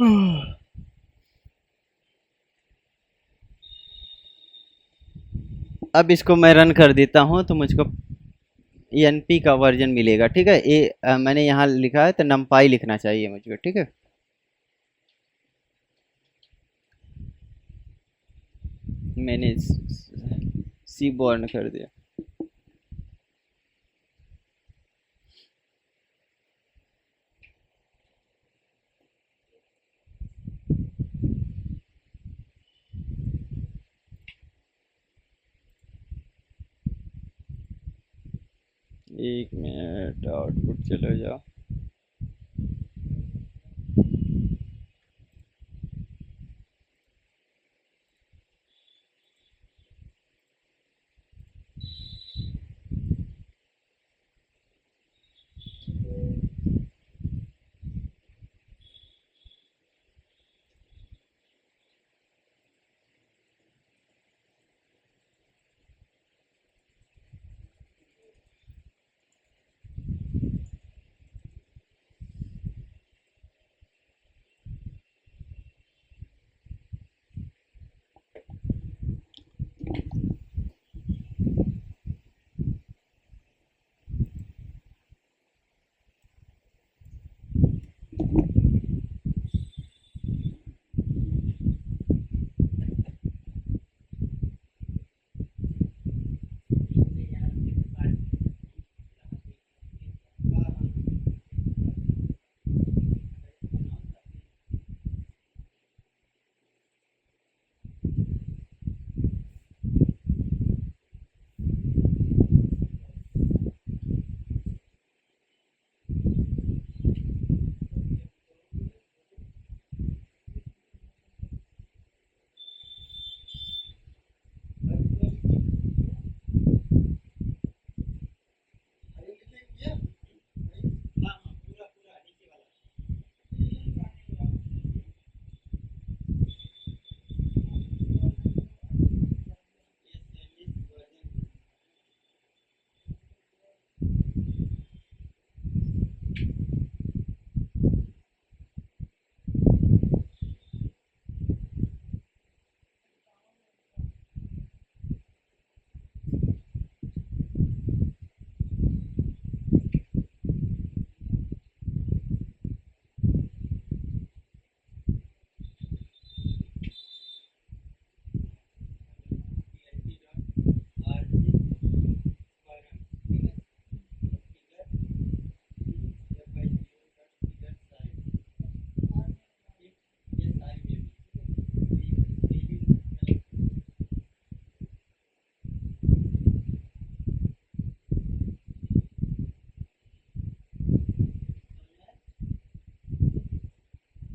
अब इसको मैं रन कर देता हूँ तो मुझको एनपी का वर्जन मिलेगा। ठीक है, मैंने यहाँ लिखा है तो नमपाई लिखना चाहिए मुझको। ठीक है, मैंने सी बर्न कर दिया। एक मिनट, आउटपुट चले जाओ।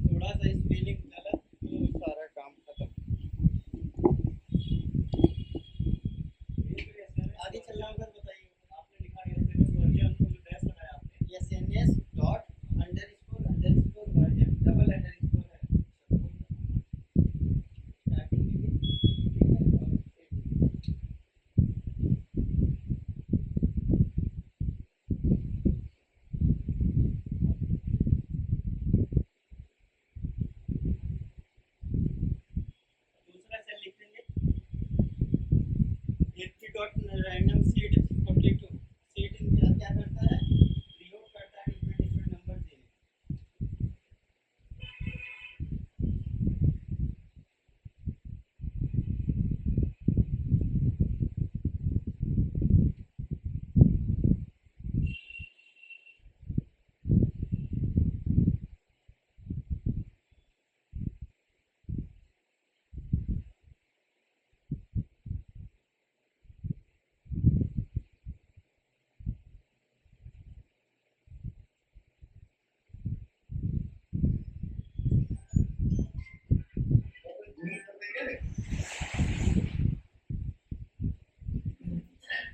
थोड़ा सा स्पेलिंग गलत तो सारा काम खत्म। आगे चल रहा होगा तो बताइए। आपने लिखा एसएनएस वर्जन, जो डैश लगाया आपने, SNS dot underscore underscore version, double underscore है स्टार्टिंग में भी। दूसरा सेल लिख देंगे, AP dot random seed 42 seed क्या करता है, रिलोड करता है डिफरेंट डिफरेंट नंबर देने।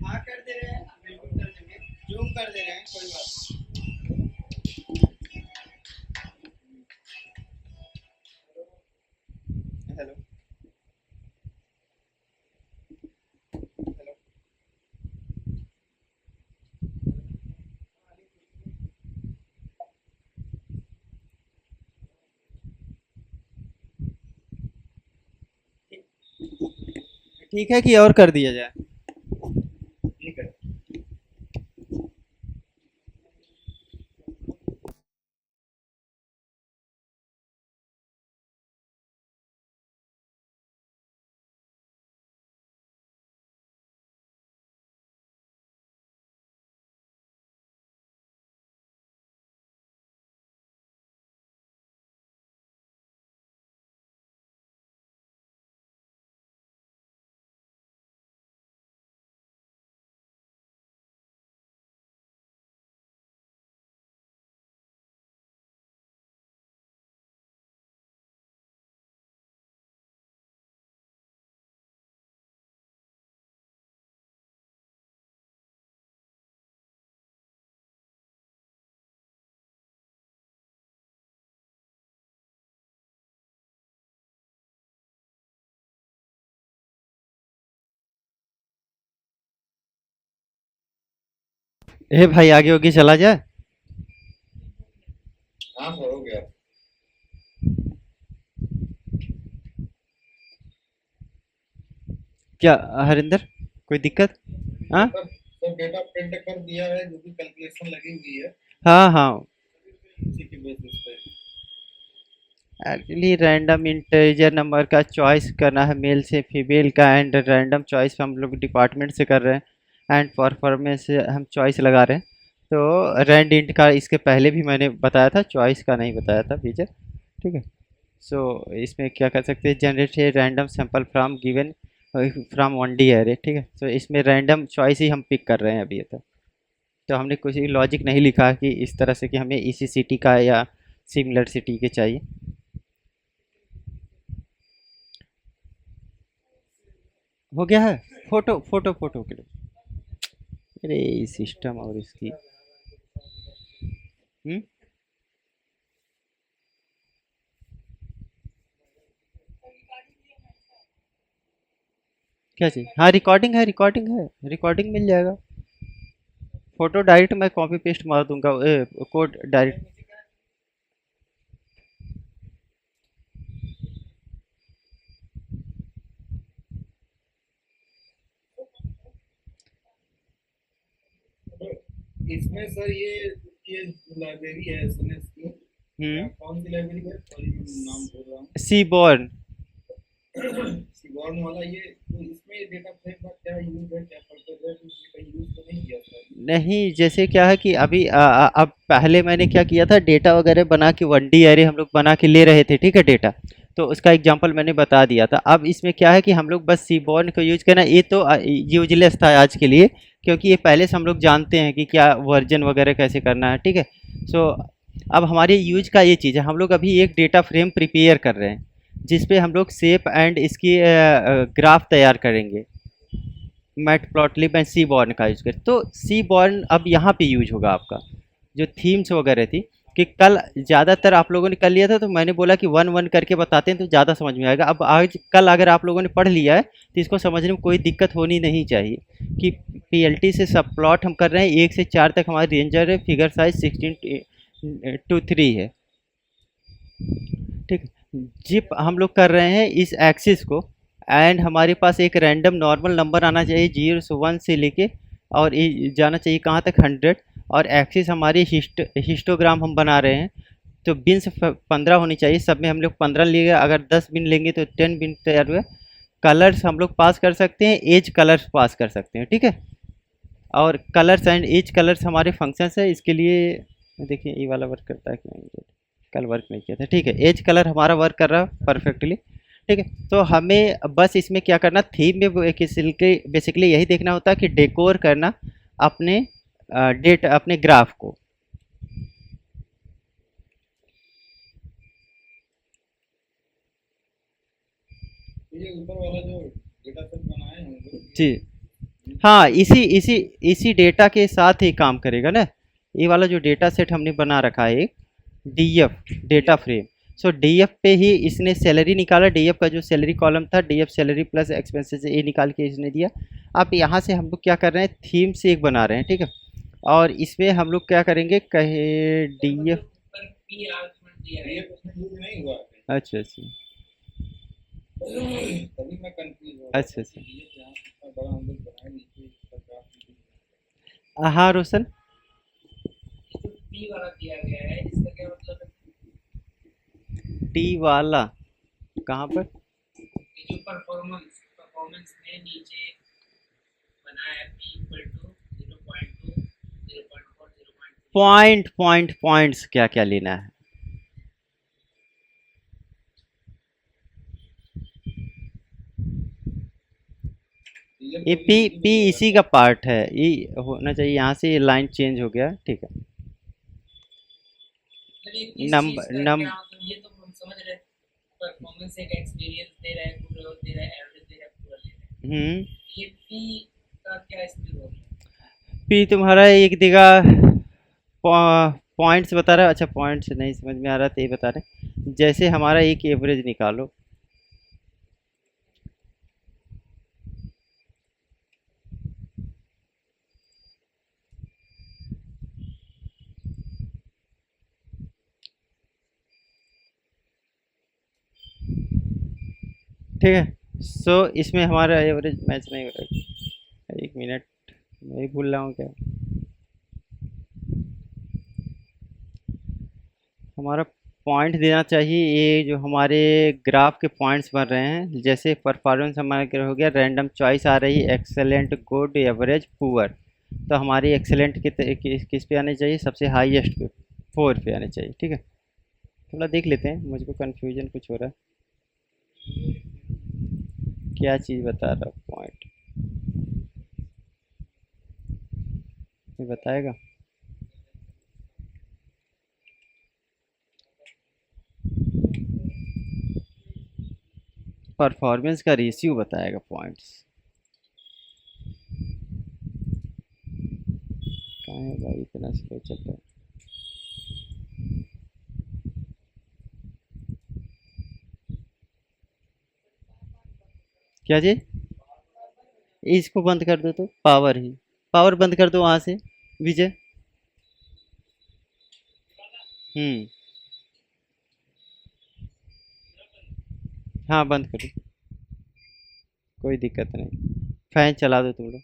हाँ कर दे रहे हैं, बिल्कुल कर देंगे, जूम कर दे रहे हैं, कोई बात नहीं। Hello hello. ठीक है कि और कर दिया जाए? ठीक है। ए भाई, आगे होगी चला जाए? हाँ सर, हो गया। क्या हरिंदर, कोई दिक्कत? हाँ सर सर डेटा प्रिंट कर दिया है, जो भी कैलकुलेशन लगी हुई है हाँ हाँ। उसी के बेसिस पे। एक्चुअली रैंडम इंटीजर नंबर का चॉइस करना है, मेल से फीमेल का, एंड रैंडम चॉइस हम लोग डिपार्टमेंट से कर रहे हैं, एंड परफॉर्मेंस से हम चॉइस लगा रहे हैं। तो रैंड इंट का इसके पहले भी मैंने बताया था, चॉइस का नहीं बताया था फीचर। ठीक है। सो इसमें क्या कर सकते हैं, जनरेट है random sample from given from 1D array. ठीक है, तो इसमें रैंडम चॉइस ही हम पिक कर रहे हैं अभी तक। तो हमने कुछ लॉजिक नहीं लिखा कि इस तरह से कि हमें इसी सिटी का या सिमिलर सिटी के चाहिए। हो गया है। फोटो फोटो फोटो के लिए। अरे सिस्टम और इसकी। हम्म। क्या चाहिए? हाँ, रिकॉर्डिंग है, रिकॉर्डिंग है, रिकॉर्डिंग मिल जाएगा। फोटो डायरेक्ट मैं कॉपी पेस्ट मार दूंगा, कोड डायरेक्ट। तो इसमें सर ये लाइब्रेरी है एसएनएस की, क्या हम्म। कौन सी लाइब्रेरी है? सॉरी मैं नाम भूल रहा हूँ। सीबॉर्न। सिगॉर्न वाला ये, तो इसमें ये डेटा फ्रेम का क्या यूज है, क्या पर्पज है? तो इसमें कहीं यूज तो नहीं किया सर? नहीं, जैसे क्या है कि अभी अब पहले मैंने क्या किया था, डेटा वगैरह बना के 1D एरे हम लोग बना के ले रहे थे। ठीक है, डेटा तो उसका एग्जांपल मैंने बता दिया था। अब इसमें क्या है कि हम लोग बस सीबॉर्न को यूज करना, ये तो यूजलेस था आज के लिए, क्योंकि ये पहले से हम लोग जानते हैं कि क्या वर्जन वगैरह कैसे करना है। ठीक है। सो अब हमारे यूज का ये चीज़ है, हम लोग अभी एक डेटा फ्रेम प्रिपेयर कर रहे हैं, जिस पे हम लोग शेप एंड इसकी ग्राफ तैयार करेंगे। मैटप्लॉटलिब एंड सी बॉर्न का यूज़ करें, तो सी बॉर्न अब यहाँ पे यूज होगा आपका। जो थीम्स वगैरह थी, कि कल ज़्यादातर आप लोगों ने कर लिया था, तो मैंने बोला कि वन वन करके बताते हैं तो ज़्यादा समझ में आएगा। अब आज कल अगर आप लोगों ने पढ़ लिया है तो इसको समझने में कोई दिक्कत होनी नहीं चाहिए। कि पीएलटी से सब प्लॉट हम कर रहे हैं, 1 से 4 तक हमारी रेंजर है, फिगर साइज 16:3 है। ठीक। जिप हम लोग कर रहे हैं इस एक्सिस को, एंड हमारे पास एक रैंडम नॉर्मल नंबर आना चाहिए 0 से 1 से लेके, और ये जाना चाहिए कहाँ तक, 100। और एक्सिस हमारी हिस्टोग्राम हम बना रहे हैं, तो बिन्स 15 होनी चाहिए। सब में हम लोग 15 लिए, अगर 10 बिन लेंगे तो 10 बिन तैयार हुआ। कलर्स हम लोग पास कर सकते हैं, एज कलर्स पास कर सकते हैं। ठीक है। और कलर्स एंड एज कलर्स हमारे फंक्शंस है, इसके लिए देखिए ये वाला वर्क करता है कि नहीं। कल वर्क नहीं किया था। ठीक है, एज कलर हमारा वर्क कर रहा है परफेक्टली। ठीक है, तो हमें बस इसमें क्या करना, थीम में बेसिकली यही देखना होता है कि डेकोर करना अपने डेट अपने ग्राफ को। तो ये ऊपर वाला जो डेटा सेट बनाए हैं हम जी। लोग, हाँ, इसी इसी इसी डेटा के साथ ही काम करेगा ना। ये वाला जो डेटा सेट हमने बना रखा है एक डीएफ डेटा फ्रेम। सो डीएफ पे ही इसने सैलरी निकाला, डीएफ का जो सैलरी कॉलम था, डीएफ सैलरी प्लस एक्सपेंसेस, ये निकाल के इसने दिया। अब यहाँ से हम लोग क्या कर रहे हैं, थीम से एक बना रहे हैं। ठीक है, और इसमें हम लोग क्या करेंगे, कहे डीएफ। ये उसमें यूज नहीं हुआ है। अच्छा अच्छा। तभी मैं कंफ्यूज हो रहा अच्छा था कि अच्छा। ये जहाँ इतना बड़ा हम लोग बनाए नीचे इसका ग्राफ नहीं हाँ रोशन। है। ये जो पी वाला दिया गया है इसका क्या मतलब है? टी वाला कहाँ पर? ये जो परफॉर्मेंस परफॉर्मेंस में नीचे बना है पी इक्वल टू 0.2 0.4 0.3। पॉइंट्स क्या क्या लेना है? ये ये कोई पी यूज ही पी नहीं हो रहा इसी का पार्ट है, ये होना चाहिए। यहाँ से ये लाइन चेंज हो गया, ठीक है। मतलब ये किस चीज नंबर का नम क्या मतलब ये तो हम समझ रहे हैं परफॉर्मेंस एक एक्सपीरियंस दे रहा है गुड दे रहा है एवरेज दे रहा है पूरा दे रहा हम्म। है ये पी का क्या इसमें रोल है? पी तुम्हारा एक देगा, पॉइंट्स बता रहा है। अच्छा पॉइंट्स नहीं समझ में आ रहा तो ये बता रहे, जैसे हमारा एक एवरेज निकालो। ठीक है। सो इसमें हमारा एवरेज मैच नहीं हो रहा है। एक मिनट, मैं ही भूल रहा हूँ क्या। हमारा पॉइंट देना चाहिए, ये जो हमारे ग्राफ के पॉइंट्स बन रहे हैं, जैसे परफॉर्मेंस हमारा क्या हो गया, रैंडम चॉइस आ रही है, एक्सेलेंट, गुड, एवरेज, पुअर। तो हमारी एक्सेलेंट किस पे आनी चाहिए, सबसे हाईएस्ट पे, 4 पे आनी चाहिए, ठीक है। थोड़ा देख लेते हैं, मुझको कन्फ्यूजन कुछ हो रहा है, क्या चीज़ बता रहा है पॉइंट, ये बताएगा। परफॉर्मेंस का रेशियो बताएगा पॉइंट्स। कहाँ है भाई, इतना स्लो चल रहा है। क्या जी? इसको बंद कर दो, तो पावर ही, पावर बंद कर दो वहाँ से, विजय। हम्म। हाँ बंद करो, कोई दिक्कत नहीं। फैन चला दो थोड़ा।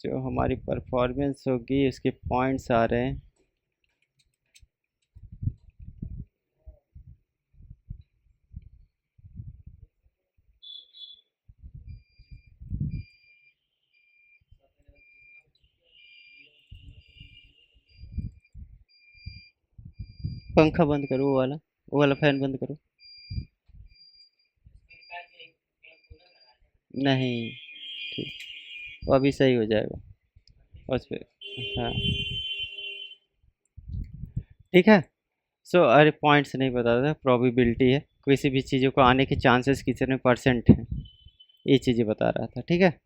जो हमारी परफॉर्मेंस होगी उसके पॉइंट्स आ रहे हैं। पंखा बंद करो, वो वाला फैन बंद करो। नहीं, ठीक, वो अभी सही हो जाएगा उस पर। हाँ ठीक है। सो अरे पॉइंट्स नहीं बता था, प्रोबेबिलिटी है, किसी भी चीज़ों को आने के चांसेस कितने परसेंट हैं, ये चीज़ें बता रहा था, ठीक है।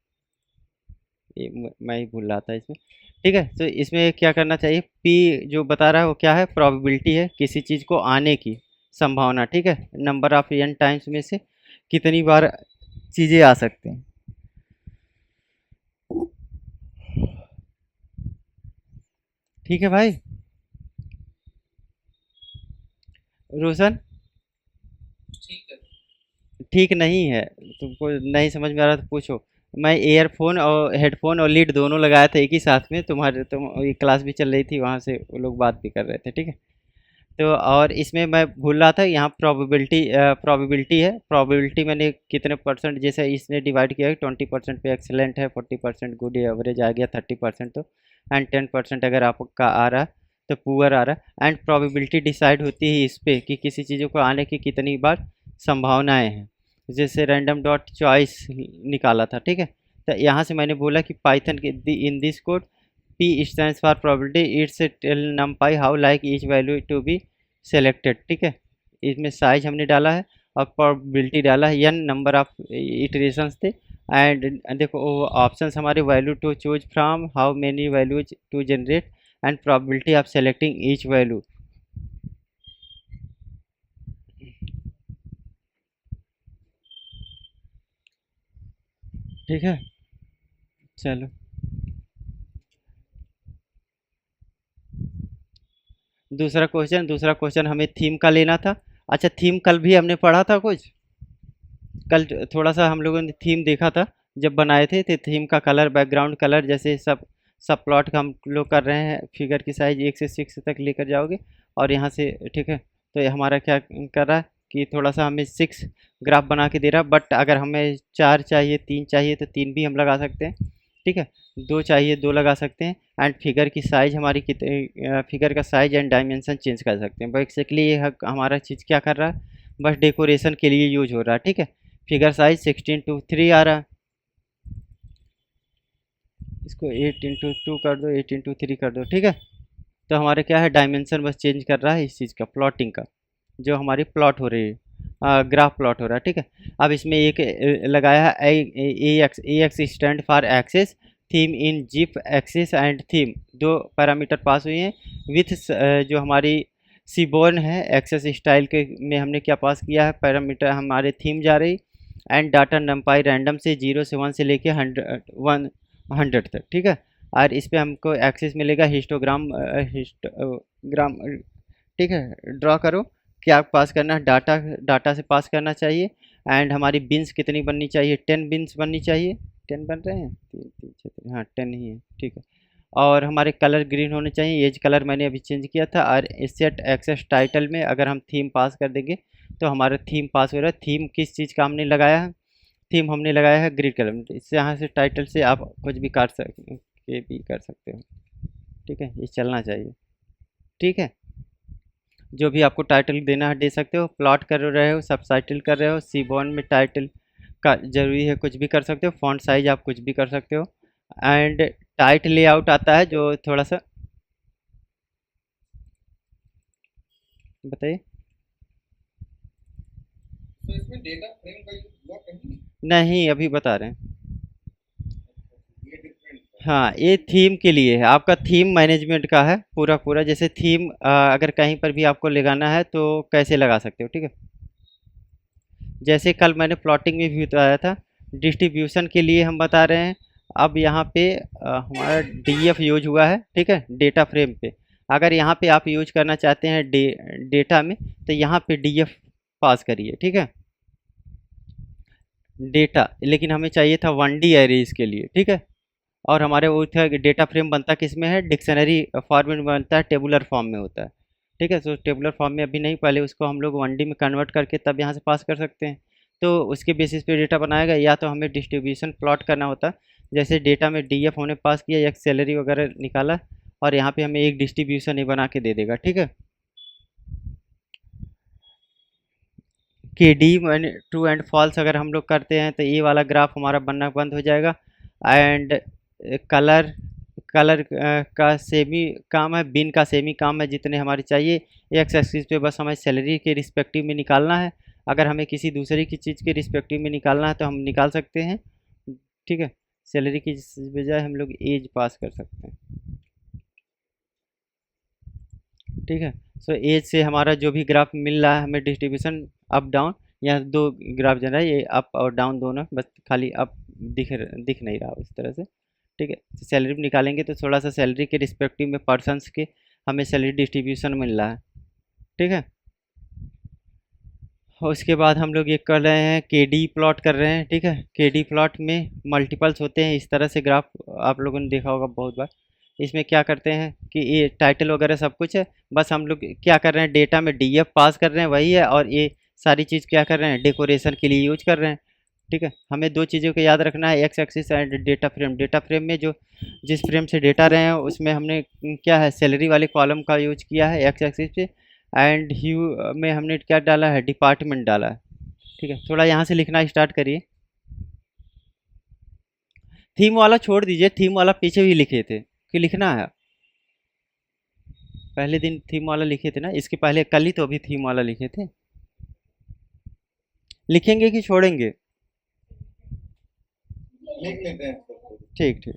ये मैं ही भूल रहा था इसमें। ठीक है, तो इसमें क्या करना चाहिए, पी जो बता रहा है वो क्या है, प्रोबेबिलिटी है किसी चीज़ को आने की संभावना, ठीक है। नंबर ऑफ एन टाइम्स में से कितनी बार चीज़ें आ सकते हैं, ठीक है भाई। रोशन, ठीक है। ठीक नहीं है, तुमको नहीं समझ में आ रहा तो पूछो। मैं ईयरफोन और हेडफोन और लीड दोनों लगाया था एक ही साथ में, तुम ये क्लास भी चल रही थी, वहाँ से वो लोग बात भी कर रहे थे, ठीक है। तो और इसमें मैं भूल रहा था, यहाँ प्रोबेबिलिटी है। प्रोबेबिलिटी मैंने कितने परसेंट, जैसे इसने डिवाइड किया है, 20% पे एक्सेलेंट है, 40% गुड, एवरेज आ गया, 30% तो, एंड 10% अगर आपका आ रहा है तो पुअर आ रहा है। एंड प्रोबेबिलिटी डिसाइड होती है इस पे कि किसी चीज़ों को आने की कितनी बार संभावनाएं हैं। जैसे रैंडम डॉट चॉइस निकाला था, ठीक है। तो यहाँ से मैंने बोला कि पाइथन के in this code P stands for probability, it's a tell numpy how like each value to be selected, ठीक है। इसमें साइज हमने डाला है और प्रोबेबिलिटी डाला है, n नंबर ऑफ इटरेशंस थे। एंड देखो ऑप्शंस हमारे, value to choose from, how many values to generate, and probability of selecting each value, ठीक है। चलो। दूसरा क्वेश्चन हमें थीम का लेना था। अच्छा, थीम कल भी हमने पढ़ा था कुछ। कल थोड़ा सा हम लोगों ने थीम देखा था जब बनाए थे, तो थीम का कलर, बैकग्राउंड कलर, जैसे सब सब प्लॉट का हम लोग कर रहे हैं। फिगर की साइज 1 से 6 तक लेकर जाओगे और यहाँ से, ठीक है। तो ये हमारा क्या कर रहा है कि थोड़ा सा हमें 6 ग्राफ बना के दे रहा है, बट अगर हमें 4 चाहिए, 3 चाहिए तो 3 भी हम लगा सकते हैं, ठीक है। 2 चाहिए 2 लगा सकते हैं। एंड फिगर की साइज हमारी कितनी, फिगर का साइज एंड डायमेंशन चेंज कर सकते हैं। बेसिकली ये हमारा चीज़ क्या कर रहा है, बस डेकोरेशन के लिए यूज हो रहा है, ठीक है। फिगर साइज 16:3 आ रहा है, इसको 8:2 कर दो, 8:3 कर दो, ठीक है। तो हमारे क्या है, डायमेंशन बस चेंज कर रहा है इस चीज़ का, प्लॉटिंग का, जो हमारी प्लॉट हो रही है, ग्राफ प्लॉट हो रहा है, ठीक है। अब इसमें एक लगाया है a x stand for access theme in zip access and theme, दो पैरामीटर पास हुए हैं। विथ जो हमारी सीबोर्न है एक्सेस स्टाइल के में हमने क्या पास किया है, पैरामीटर हमारे थीम जा रही। एंड डाटा नंपाई रैंडम से 0 से 1 से लेके 100 तक, ठीक है। और इस पे हमको एक्सेस मिलेगा हिस्टोग्राम, ठीक है। ड्रॉ करो, क्या पास करना है, डाटा डाटा से पास करना चाहिए। एंड हमारी बिन्स कितनी बननी चाहिए, 10 बिन्स बननी चाहिए। 10 बन रहे हैं, 3 3 6, हाँ 10 ही है, ठीक है। और हमारे कलर ग्रीन होने चाहिए, एज कलर मैंने अभी चेंज किया था। और सेट एक्सेस टाइटल में अगर हम थीम पास कर देंगे तो हमारा थीम पास हो रहा है। थीम किस चीज़ का हमने लगाया है, थीम हमने लगाया है ग्रीन कलर में। इससे यहाँ से टाइटल से आप कुछ भी काट सकते के भी कर सकते हो, ठीक है। ये चलना चाहिए, ठीक है। जो भी आपको टाइटल देना है दे सकते हो। प्लॉट कर रहे हो, सब टाइटल कर रहे हो, सीबॉन में टाइटल का ज़रूरी है, कुछ भी कर सकते हो। फॉन्ट साइज आप कुछ भी कर सकते हो। एंड टाइट लेआउट आता है जो थोड़ा सा, बताइए। तो इसमें डेटा फ्रेम का यूज हुआ कहीं? नहीं, अभी बता रहे हैं। ये डिफरेंट है। हाँ, ये थीम के लिए है, आपका थीम मैनेजमेंट का है पूरा पूरा। जैसे थीम अगर कहीं पर भी आपको लगाना है तो कैसे लगा सकते हो, ठीक है। जैसे कल मैंने प्लॉटिंग में भी बताया था, डिस्ट्रीब्यूशन के लिए हम बता रहे हैं। अब यहाँ पे हमारा डीएफ यूज हुआ है, ठीक है, डेटा फ्रेम पे। अगर यहाँ पे आप यूज करना चाहते हैं डेटा में, तो यहाँ पे डीएफ पास करिए, ठीक है, डेटा। लेकिन हमें चाहिए था 1D एरेज के लिए, ठीक है। और हमारे वो था कि डेटा फ्रेम बनता किस में है, डिक्शनरी फॉर्मेट में बनता है, टेबुलर फॉर्म में होता है, ठीक है। तो टेबुलर फॉर्म में अभी नहीं, पहले उसको हम लोग 1D में कन्वर्ट करके तब यहाँ से पास कर सकते हैं। तो उसके बेसिस पे डेटा बनाएगा, या तो हमें डिस्ट्रीब्यूशन प्लॉट करना होता। जैसे डेटा में डीएफ होने पास किया, एक सैलरी वगैरह निकाला, और यहाँ पे हमें एक डिस्ट्रीब्यूशन ही बना के दे देगा, ठीक है। कि डी ट्रू एंड फॉल्स अगर हम लोग करते हैं तो ये वाला ग्राफ हमारा बनना बंद हो जाएगा। एंड कलर कलर का सेमी काम है, बिन का सेमी काम है, जितने हमारे चाहिए। एक्स एक्सिस पे बस हमें सैलरी के रिस्पेक्टिव में निकालना है। अगर हमें किसी दूसरे की चीज़ के रिस्पेक्टिव में निकालना है तो हम निकाल सकते हैं, ठीक है। सैलरी की बजाय हम लोग एज पास कर सकते हैं, ठीक है। सो एज से हमारा जो भी ग्राफ मिल रहा है हमें डिस्ट्रीब्यूशन अप डाउन, यहाँ दो ग्राफ जो है ये अप और डाउन दोनों, बस खाली अप दिख नहीं रहा उस तरह से, ठीक है। तो सैलरी भी निकालेंगे तो थोड़ा सा सैलरी के रिस्पेक्टिव में पर्सनस के हमें सैलरी डिस्ट्रीब्यूशन मिल रहा है, ठीक है। और उसके बाद हम लोग ये कर रहे हैं, के डी प्लॉट कर रहे हैं, ठीक है। के डी प्लॉट में मल्टीपल्स होते हैं इस तरह से ग्राफ, आप लोगों ने देखा होगा बहुत बार। इसमें क्या करते हैं कि ये टाइटल वगैरह सब कुछ है, बस हम लोग क्या कर रहे हैं, डेटा में डीएफ पास कर रहे हैं, वही है। और ये सारी चीज़ क्या कर रहे हैं, डेकोरेशन के लिए यूज कर रहे हैं, ठीक है। हमें दो चीज़ों को याद रखना है, x axis and data frame. Data frame में जो जिस फ्रेम से डेटा रहे हैं उसमें हमने क्या है, सैलरी वाले कॉलम का यूज किया है एक्स एक्सिस पे। एंड ह्यू में हमने क्या डाला है, डिपार्टमेंट डाला है, ठीक है। थोड़ा यहाँ से लिखना स्टार्ट करिए। थीम वाला छोड़ दीजिए, थीम वाला पीछे भी लिखे थे कि लिखना है। पहले दिन थीम वाला लिखे थे ना, इसके पहले कल ही तो अभी थीम वाला लिखे थे। लिखेंगे कि छोड़ेंगे? लिख लेते हैं इसको। ठीक ठीक।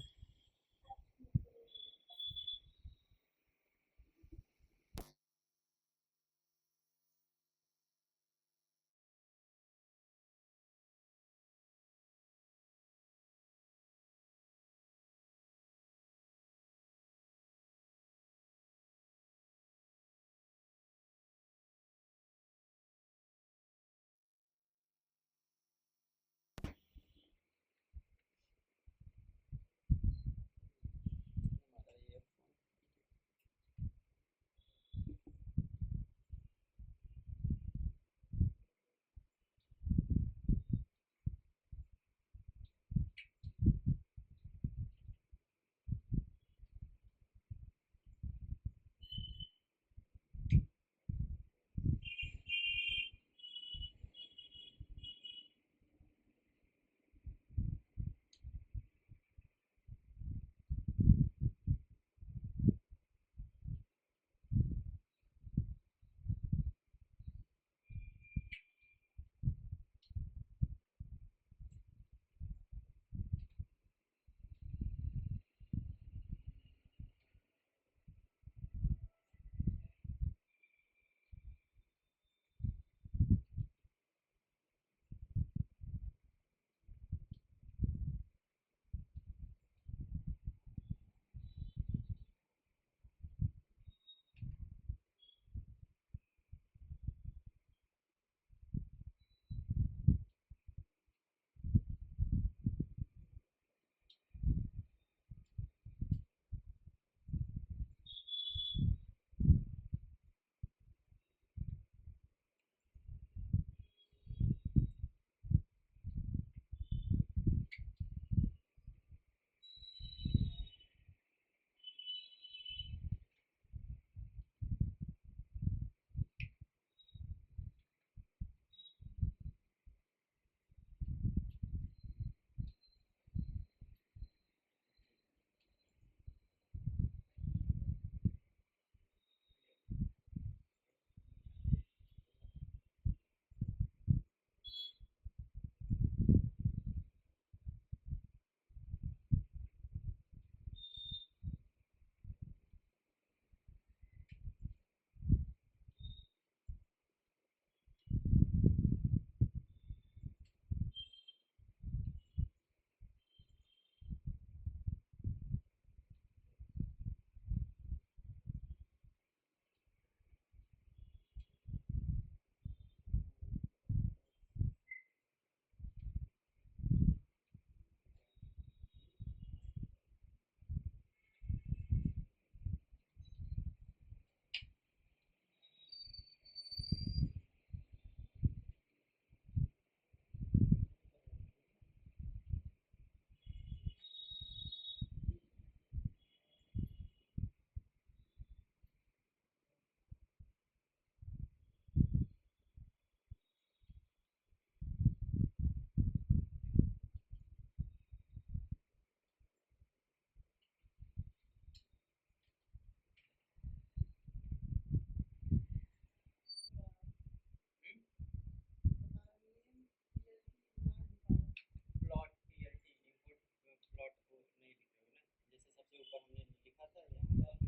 ऊपर हमने लिखा था यहाँ पर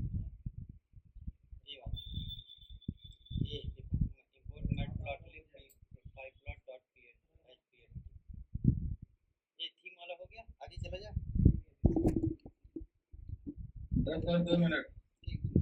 ये वाला ये देखो import matplotlib pyplot.pl ये थीम वाला हो गया आगे चला जा 10 मिनट ठीक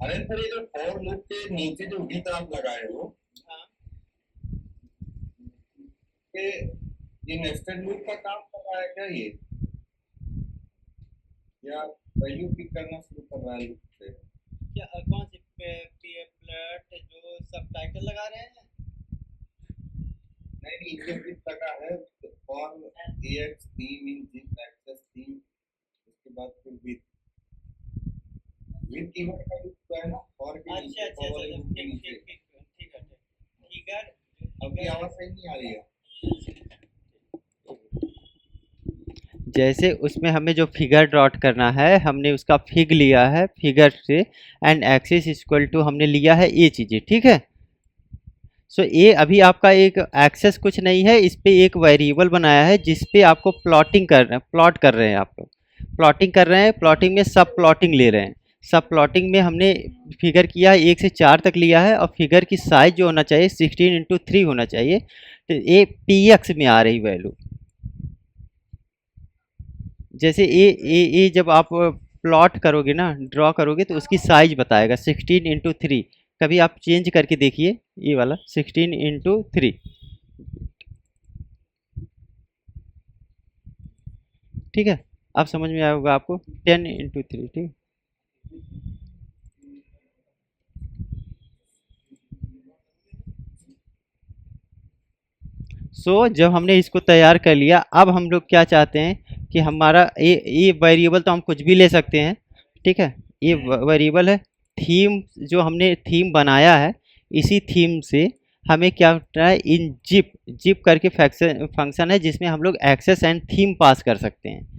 अरे सर ये जो फॉर लूप के नीचे जो विथ आप लगाए हो हाँ ये नेस्टेड लूप का काम कर रहा है क्या ये या वैल्यू पिक करना शुरू कर रहा है लूप से क्या कौन सी प्लट जो सबटाइटल लगा रहे हैं नहीं नहीं ये विथ लगा है फॉर ax थीम इन जिस एक्सेस थीम उसके बाद फिर विथ कीवर्ड का यूज हुआ है ना फॉर के अच्छा नीचे अच्छा फॉर अच्छा लूप के ठीक नीचे ठीक ठीक ठीक है फिगर अभी आवाज सही नहीं आ रही है जैसे उसमें हमें जो फिगर ड्रॉट करना है हमने उसका फिग लिया है फिगर से एंड एक्सिस इक्वल टू हमने लिया है ये चीज़ें ठीक है सो ये अभी आपका एक एक्सेस कुछ नहीं है इस पे एक वेरिएबल बनाया है जिस पे आपको प्लॉट कर रहे हैं आप लोग प्लॉटिंग कर रहे हैं प्लॉटिंग में सब प्लॉटिंग ले रहे हैं सब प्लॉटिंग में हमने फिगर किया है 1 से 4 तक लिया है और फिगर की साइज जो होना चाहिए 16:3 होना चाहिए तो ये px में आ रही वैल्यू जैसे ये जब आप प्लॉट करोगे ना ड्रॉ करोगे तो उसकी साइज बताएगा 16:3 कभी आप चेंज करके देखिए ये वाला 16:3 ठीक है अब समझ में आया होगा आपको 10:3 ठीक जब हमने इसको तैयार कर लिया अब हम लोग क्या चाहते हैं कि हमारा ये वेरिएबल तो हम कुछ भी ले सकते हैं ठीक है ये वेरिएबल है थीम जो हमने थीम बनाया है इसी थीम से हमें क्या करना है इन जिप करके फंक्शन है जिसमें हम लोग एक्सेस एंड थीम पास कर सकते हैं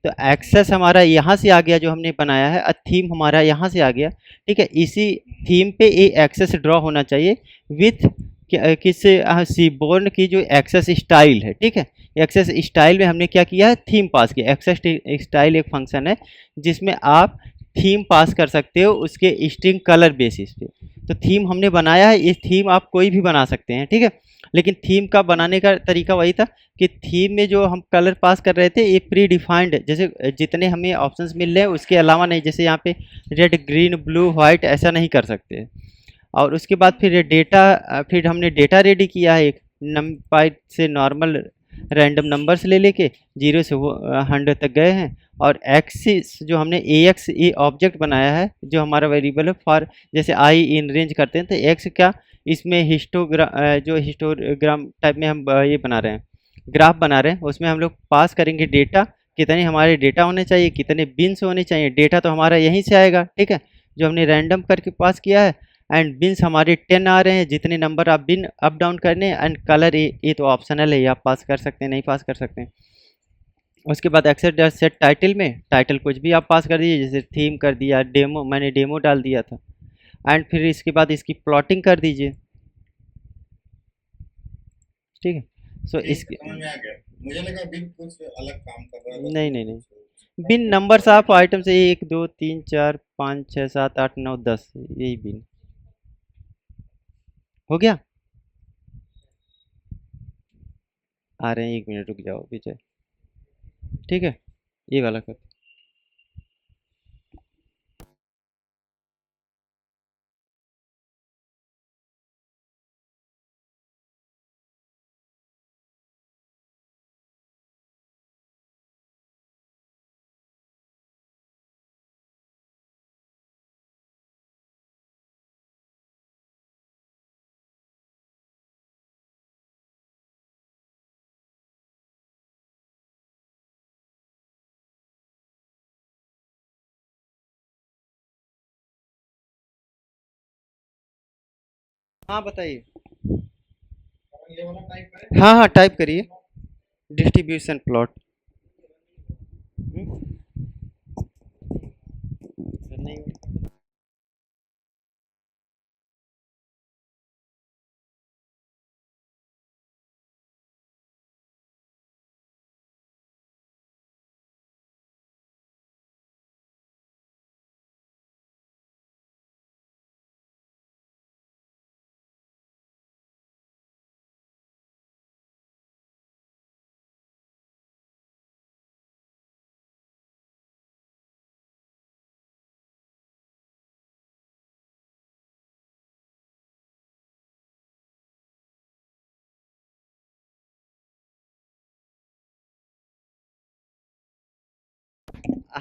तो एक्सेस हमारा यहाँ से आ गया जो हमने बनाया है थीम हमारा यहाँ से आ गया ठीक है इसी थीम पे ये एक्सेस ड्रॉ होना चाहिए विथ किस सीबोर्न की जो एक्सेस स्टाइल है ठीक है एक्सेस स्टाइल में हमने क्या किया है थीम पास किया एक्सेस स्टाइल एक फंक्शन है जिसमें आप थीम पास कर सकते हो उसके स्ट्रिंग कलर बेसिस पे तो थीम हमने बनाया है ये थीम आप कोई भी बना सकते हैं ठीक है लेकिन थीम का बनाने का तरीका वही था कि थीम में जो हम कलर पास कर रहे थे ये प्री डिफाइंड जैसे जितने हमें ऑप्शंस मिल रहे हैं उसके अलावा नहीं जैसे यहाँ पे रेड ग्रीन ब्लू वाइट ऐसा नहीं कर सकते और उसके बाद फिर हमने डेटा रेडी किया है एक नंपाई से नॉर्मल रैंडम नंबर्स ले लेके 0 से 100 तक गए हैं और एक्सिस जो हमने AX ये ऑब्जेक्ट बनाया है जो हमारा वेरिएबल है फॉर जैसे आई इन रेंज करते हैं तो एक्स क्या इसमें हिस्टोग्राम टाइप में हम ये बना रहे हैं ग्राफ बना रहे हैं उसमें हम लोग पास करेंगे डेटा कितने हमारे डेटा होने चाहिए कितने बिन्स होने चाहिए डेटा तो हमारा यहीं से आएगा ठीक है जो हमने रैंडम करके पास किया है एंड बिन्स हमारे 10 आ रहे हैं जितने नंबर आप बिन अप डाउन करने एंड कलर ये तो ऑप्शनल है ये आप पास कर सकते हैं नहीं पास कर सकते हैं उसके बाद एक्सेस सेट टाइटल में टाइटल कुछ भी आप पास कर दीजिए जैसे थीम कर दिया डेमो मैंने डेमो डाल दिया था एंड फिर इसके बाद इसकी प्लॉटिंग कर दीजिए ठीक है सो इसके समझ में आ गया मुझे लगा बिल कुछ अलग काम कर रहा है नहीं नहीं नहीं बिन नंबर्स ऑफ आइटम्स 1 2 3 4 5 6 7 8 9 10, यही बिन हो गया। आ रहे हैं, 1 मिनट रुक जाओ विजय। ठीक है, ये वाला कर। हाँ बताइए। ये वाला टाइप करें। हाँ हाँ टाइप करिए, डिस्ट्रीब्यूशन प्लॉट। नहीं,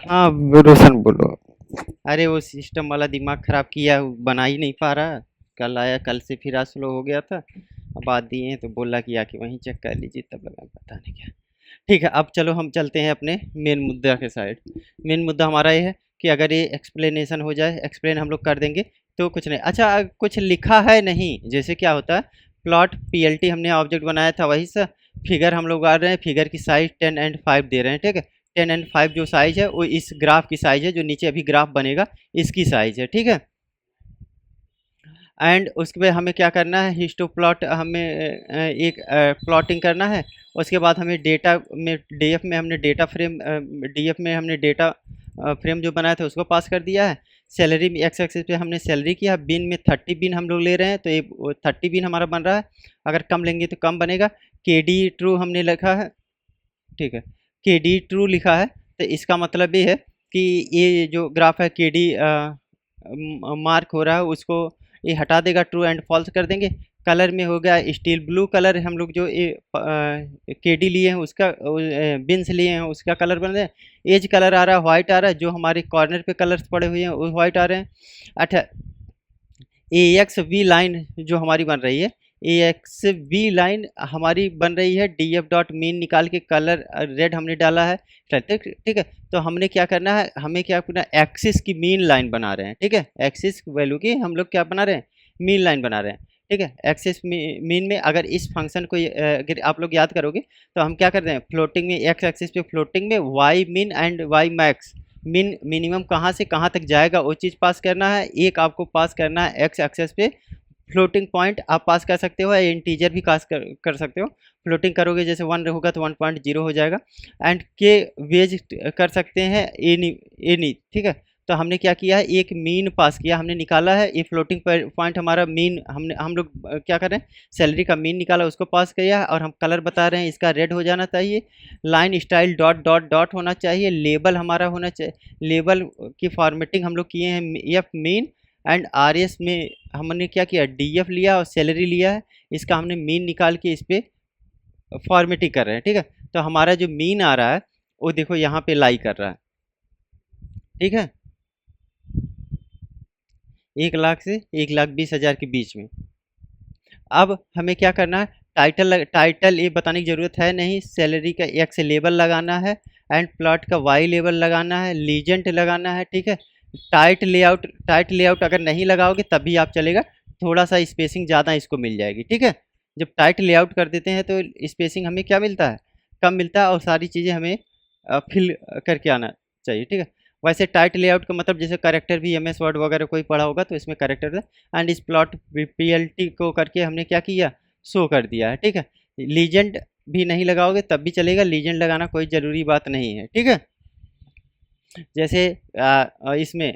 हाँ रोशन बोलो। अरे वो सिस्टम वाला दिमाग खराब किया, बना ही नहीं पा रहा। कल आया, कल से फिर आज स्लो हो गया था। अब बात दिए हैं तो बोला कि आके वहीं चेक कर लीजिए, तब लगा पता नहीं क्या। ठीक है, अब चलो हम चलते हैं अपने मेन मुद्दा के साइड। मेन मुद्दा हमारा ये है कि अगर ये एक्सप्लेनेशन हो जाए, एक्सप्लेन हम लोग कर देंगे तो कुछ नहीं। अच्छा, कुछ लिखा है नहीं, जैसे क्या होता है, प्लॉट पीएलटी हमने ऑब्जेक्ट बनाया था वही सा। फिगर हम लोग आ रहे हैं, फिगर की साइज 10 and 5 दे रहे हैं, ठीक है। 10 and 5 जो साइज है वो इस ग्राफ की साइज है, जो नीचे अभी ग्राफ बनेगा इसकी साइज है, ठीक है। एंड उसके बाद हमें क्या करना है, हिस्टो प्लॉट हमें एक प्लॉटिंग करना है। उसके बाद हमें डेटा में, डीएफ में हमने डेटा फ्रेम, डीएफ में हमने डेटा फ्रेम जो बनाया था उसको पास कर दिया है। सैलरी में एक्स एक्सिस पे हमने सैलरी किया, बिन में 30 बिन हम लोग ले रहे हैं तो ये 30 बिन हमारा बन रहा है। अगर कम लेंगे तो कम बनेगा। के डी ट्रू हमने लिखा है, ठीक है। के डी ट्रू लिखा है तो इसका मतलब ये है कि ये जो ग्राफ है के डी मार्क हो रहा है उसको ये हटा देगा, ट्रू एंड फॉल्स कर देंगे। कलर में हो गया स्टील ब्लू कलर, हम लोग जो ये के डी लिए हैं उसका, बिन्स लिए हैं उसका कलर बन रहा है। एज कलर आ रहा है वाइट आ रहा है, जो हमारे कॉर्नर पे कलर्स पड़े हुए हैं वो वाइट आ रहे हैं। अच्छा, ए एक्स वी लाइन जो हमारी बन रही है, ए एक्स वी लाइन हमारी बन रही है, डी एफ डॉट मीन निकाल के कलर रेड हमने डाला है, ठीक ठीक है। तो हमने क्या करना है, हमें क्या करना है, एक्सिस की मीन लाइन बना रहे हैं, ठीक है। एक्सिस वैल्यू की हम लोग क्या बना रहे हैं, मीन लाइन बना रहे हैं, ठीक है। एक्सिस मीन में अगर इस फंक्शन को अगर आप लोग याद करोगे तो हम क्या करते हैं, फ्लोटिंग में एक्स एक्सिस पे फ्लोटिंग में वाई मिन एंड वाई मैक्स, मिनिमम कहाँ से कहाँ तक जाएगा वो चीज़ पास करना है। एक आपको पास करना है एक्स एक्सेस पे फ्लोटिंग पॉइंट आप पास कर सकते हो या इंटीजर भी पास कर सकते हो। फ्लोटिंग करोगे जैसे 1 होगा तो 1.0 हो जाएगा। एंड के वेज कर सकते हैं एनी, ठीक है। तो हमने क्या किया है, एक मीन पास किया, हमने निकाला है ये फ्लोटिंग पॉइंट हमारा मीन, हम लोग क्या कर रहे हैं, सैलरी का मीन निकाला उसको पास किया है। और हम कलर बता रहे हैं इसका रेड हो जाना चाहिए। Line style dot dot dot होना चाहिए। लेबल हमारा होना चाहिए, लेबल की फॉर्मेटिंग हम लोग किए हैं F mean. And R S में हमने क्या किया, डी एफ लिया और सैलरी लिया है, इसका हमने मीन निकाल के इस पर फॉर्मेटिंग कर रहे हैं, ठीक है। तो हमारा जो मीन आ रहा है वो देखो यहाँ पे लाई कर रहा है, ठीक है। 1 लाख से 1,20,000 के बीच में। अब हमें क्या करना है, टाइटल ये बताने की ज़रूरत है नहीं, सैलरी का एक्स लेबल लगाना है एंड प्लॉट का वाई लेबल लगाना है, लीजेंट लगाना है, ठीक है। टाइट लेआउट अगर नहीं लगाओगे तब भी आप चलेगा, थोड़ा सा स्पेसिंग ज़्यादा इसको मिल जाएगी, ठीक है। जब टाइट लेआउट कर देते हैं तो स्पेसिंग हमें क्या मिलता है, कम मिलता है, और सारी चीज़ें हमें फिल करके आना चाहिए, ठीक है। वैसे टाइट लेआउट का मतलब जैसे करेक्टर भी एम एस वर्ड वगैरह कोई पढ़ा होगा तो इसमें करेक्टर है। एंड इस प्लॉट पीएलटी को करके हमने क्या किया, शो कर दिया है, ठीक है। लीजेंड भी नहीं लगाओगे तब भी चलेगा, लीजेंड लगाना कोई ज़रूरी बात नहीं है, ठीक है। जैसे इसमें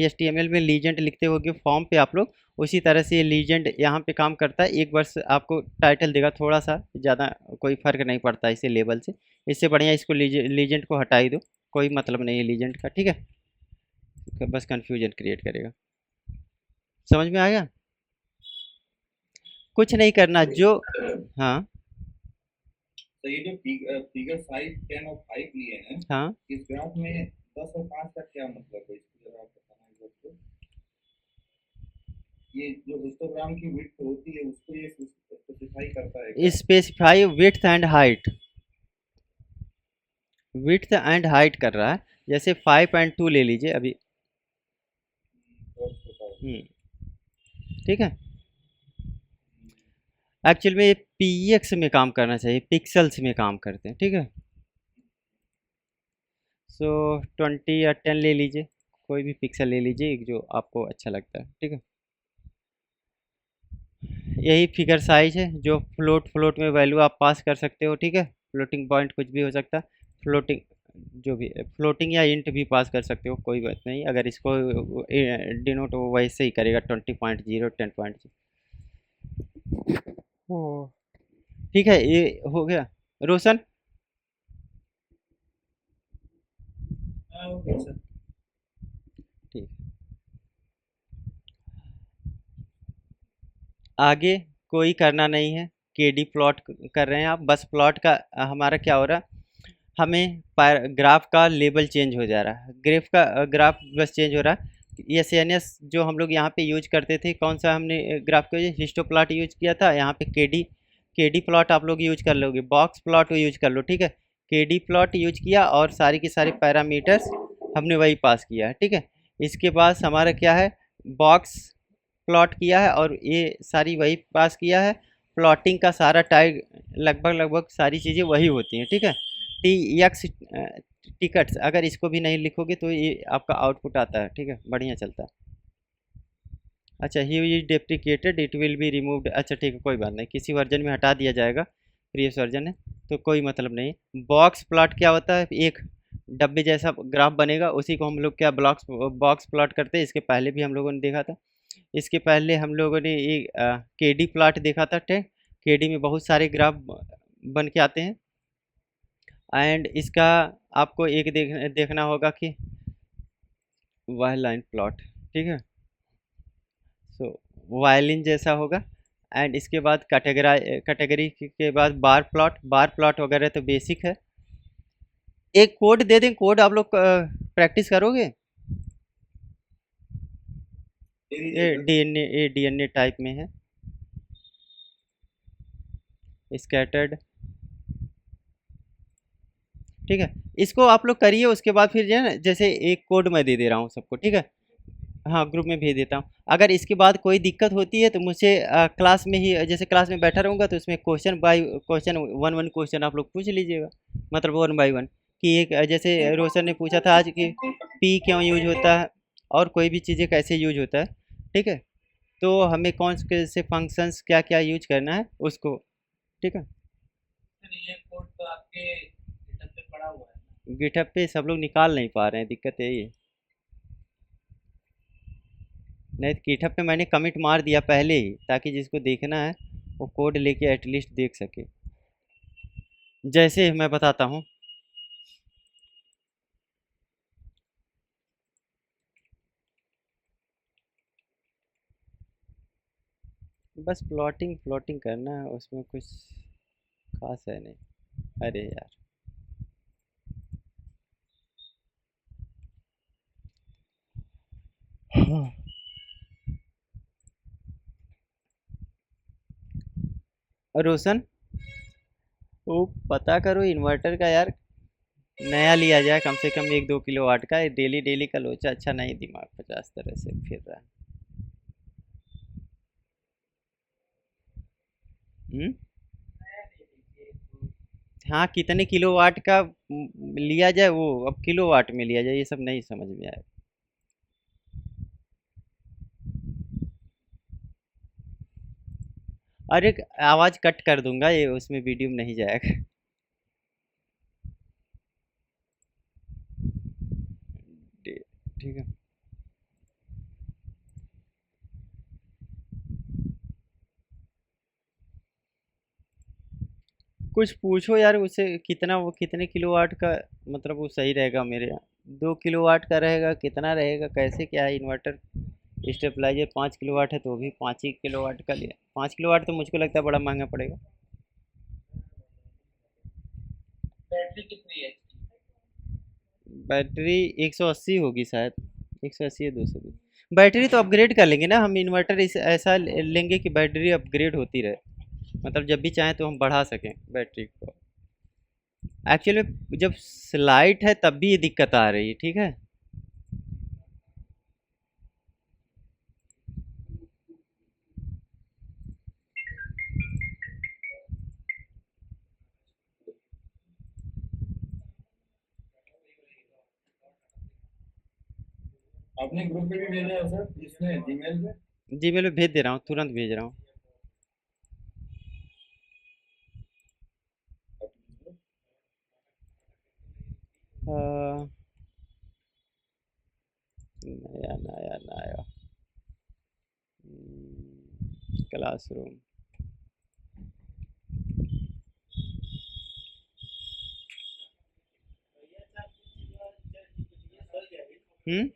HTML में लीजेंड लिखते होगे फॉर्म पे आप लोग, उसी तरह से ये लीजेंड यहाँ पे काम करता है। एक वर्ष आपको टाइटल देगा, थोड़ा सा ज़्यादा कोई फ़र्क नहीं पड़ता इसे लेबल से। इससे बढ़िया इसको लीजेंड को हटा ही दो, कोई मतलब नहीं है लीजेंड का, ठीक है। बस कन्फ्यूजन क्रिएट करेगा। समझ में आ गया? कुछ नहीं करना जो, हाँ तो ये जो फिगर 5, 10 और 5 लिए हैं, हाँ, इस ग्राफ में 10 और 5 का क्या मतलब है, इसको जरा आप बताना एक बार तो। ये जो हिस्टोग्राम की विड्थ होती है उसको ये स्पेसिफाई करता है क्या? Specify width and height, width and height कर रहा है। जैसे 5.2 ले लीजिए अभी, और बताओ। ठीक है। एक्चुअल में ये px में काम करना चाहिए, पिक्सल्स में काम करते हैं, ठीक है। सो 20 या 10 ले लीजिए, कोई भी पिक्सल ले लीजिए जो आपको अच्छा लगता है, ठीक है। यही फिगर साइज है जो फ्लोट में वैल्यू आप पास कर सकते हो, ठीक है। फ्लोटिंग पॉइंट कुछ भी हो सकता है, फ्लोटिंग जो भी फ्लोटिंग या इंट भी पास कर सकते हो, कोई बात नहीं। अगर इसको डिनोट वो वैसे ही करेगा 20.0 10.0। ओ ठीक है, ये हो गया रोशन। हाँ ओके सर। ठीक, आगे कोई करना नहीं है। केडी प्लॉट कर रहे हैं आप, बस प्लॉट का हमारा क्या हो रहा है, हमें ग्राफ का लेबल चेंज हो जा रहा है, ग्राफ बस चेंज हो रहा है। एस एन एस जो हम लोग यहाँ पे यूज करते थे, कौन सा हमने ग्राफ को हिस्टो प्लॉट यूज किया था, यहाँ पे केडी प्लॉट आप लोग यूज कर लोगे, बॉक्स प्लॉट यूज कर लो, ठीक है। केडी प्लॉट यूज किया और सारी की सारी पैरामीटर्स हमने वही पास किया है, ठीक है। इसके बाद हमारा क्या है, बॉक्स प्लॉट किया है और ये सारी वही पास किया है। प्लॉटिंग का सारा टाइप लगभग लगभग सारी चीज़ें वही होती हैं, ठीक है। TX टिकट्स, अगर इसको भी नहीं लिखोगे तो ये आपका आउटपुट आता है, ठीक है, बढ़िया चलता है। अच्छा, he is deprecated, it will be removed, अच्छा ठीक है, कोई बात नहीं, किसी वर्जन में हटा दिया जाएगा, प्रीवियस वर्जन है तो कोई मतलब नहीं। बॉक्स प्लॉट क्या होता है, एक डब्बे जैसा ग्राफ बनेगा, उसी को हम लोग क्या बॉक्स प्लॉट करते हैं। इसके पहले भी हम लोगों ने देखा था, इसके पहले हम लोगों ने एक केडी प्लॉट देखा था, केडी में बहुत सारे ग्राफ बन के आते हैं। एंड इसका आपको एक देखना होगा कि वह लाइन प्लॉट, ठीक है। सो वायलिन जैसा होगा। एंड इसके बाद कैटेगरी के बाद बार प्लॉट वगैरह तो बेसिक है। एक कोड दे दें, कोड आप लोग प्रैक्टिस करोगे। ये डीएनए टाइप में है, स्कैटर्ड, ठीक है। इसको आप लोग करिए, उसके बाद फिर जो है ना, जैसे एक कोड मैं दे दे रहा हूँ सबको, ठीक है। हाँ, ग्रुप में भेज देता हूँ। अगर इसके बाद कोई दिक्कत होती है तो मुझसे क्लास में ही, जैसे क्लास में बैठा रहूँगा तो उसमें question by question, one question आप लोग पूछ लीजिएगा, मतलब 1 बाय 1। कि एक जैसे रोशन ने पूछा था आज कि पी क्यों यूज होता है और कोई भी चीज़ें कैसे यूज होता है, ठीक है। तो हमें कौन से फंक्शंस क्या क्या यूज करना है उसको, ठीक है। सर ये कोड तो आपके गिटहब पे पड़ा हुआ है ना? गिटहब पे सब लोग निकाल नहीं पा रहे हैं, दिक्कत यही है। नहीं तो गिटहब पे मैंने कमिट मार दिया पहले ही, ताकि जिसको देखना है वो कोड लेके एटलीस्ट देख सके। जैसे मैं बताता हूँ, बस प्लॉटिंग प्लॉटिंग करना है, उसमें कुछ खास है नहीं। अरे यार, रोशन वो पता करो इन्वर्टर का यार, नया लिया जाए कम से कम 1-2 किलो वाट का। डेली डेली का लोचा अच्छा नहीं, दिमाग 50 तरह से फिर रहा है। हम्म? नया ले लीजिए तो। हाँ, कितने किलोवाट का लिया जाए, वो अब किलोवाट में लिया जाए, ये सब नहीं समझ में आया। अरे आवाज़ कट कर दूंगा, ये उसमें वीडियो में नहीं जाएगा। ठीक है। कुछ पूछो यार उससे, कितना वो कितने किलोवाट का, मतलब वो सही रहेगा मेरे यहाँ। 2 किलोवाट का रहेगा, कितना रहेगा, कैसे क्या है इन्वर्टर। स्टेबलाइजर 5 किलोवाट है तो भी 5 ही किलोवाट का लिया। 5 किलोवाट तो मुझको लगता है बड़ा महंगा पड़ेगा। बैटरी कितनी है इसकी? बैटरी 180 होगी शायद, 180 या 220। बैटरी तो अपग्रेड कर लेंगे ना हम, इन्वर्टर इस ऐसा लेंगे कि बैटरी अपग्रेड होती रहे, मतलब जब भी चाहें तो हम बढ़ा सकें बैटरी को। एक्चुअली जब स्लाइट है तब भी ये दिक्कत आ रही है, ठीक है। आपने ग्रुप पे भी भेजा है सर, इसमें जीमेल पे? जी मैं भेज दे रहा हूँ, तुरंत भेज रहा हूँ। अ, नया नया नया क्लासरूम। हम्म।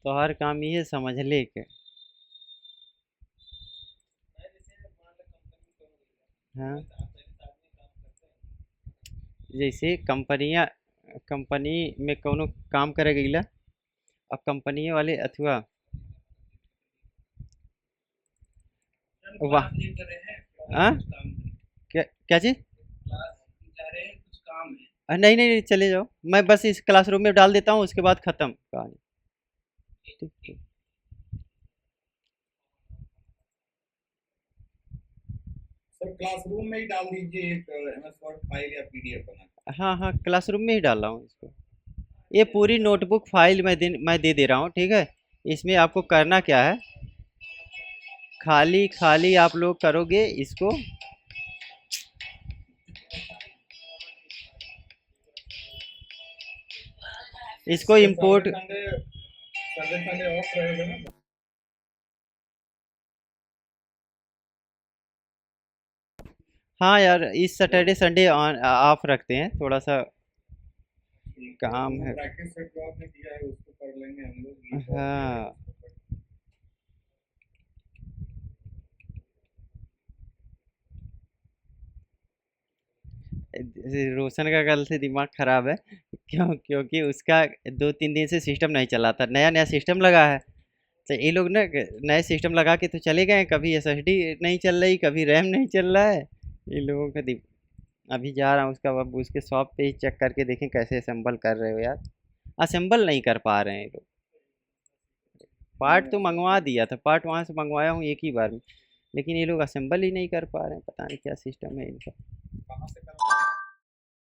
तो हर काम ये समझ ले के। हाँ, जैसे कंपनियां, कंपनी में कोनो काम करे गईला, अब कंपनी वाले अथवा हम वाह। क्लास नहीं कर रहे हैं, हाँ, कुछ काम है। क्या क्या चीज़। क्लास जा रहे हैं, कुछ काम है। नहीं नहीं नहीं, चले जाओ, मैं बस इस क्लासरूम में डाल देता हूँ, उसके बाद ख़त्म कहानी। ठीक ठीक। सर क्लासरूम में ही डाल दीजिए एक एमएस वर्ड फाइल या पीडीएफ बना के। हाँ हाँ, क्लासरूम में ही डाल रहा हूँ इसको। ये पूरी नोटबुक फाइल मैं दे दे रहा हूँ, ठीक है। इसमें आपको करना क्या है, खाली खाली आप लोग करोगे इसको। इसको sir import. Sunday Sunday off रहेगा ना? हाँ यार, इस सैटरडे संडे ऑन ऑफ रखते हैं, थोड़ा सा ठीक है, तो काम वो है। प्रैक्टिस सेट जो आपने दिया है उसको कर लेंगे हम लोग, ये बहुत दिया है हाँ, उसको। रोशन का कल से दिमाग खराब है। क्योंकि उसका 2-3 दिन से सिस्टम नहीं चला था, नया नया सिस्टम लगा है। तो ये लोग ना नए सिस्टम लगा के तो चले गए, कभी एसएसडी नहीं चल रही, कभी रैम नहीं चल रहा है। ये लोगों का अभी जा रहा हूँ उसका, अब उसके शॉप पे ही चेक करके देखें कैसे असेंबल कर रहे हो यार। असेंबल नहीं कर पा रहे हैं ये लोग। पार्ट तो मंगवा दिया था, पार्ट वहाँ से मंगवाया हूँ एक ही बार में, लेकिन ये लोग असेंबल ही नहीं कर पा रहे हैं, पता नहीं क्या सिस्टम है इनका। कहाँ से करवाएंगे?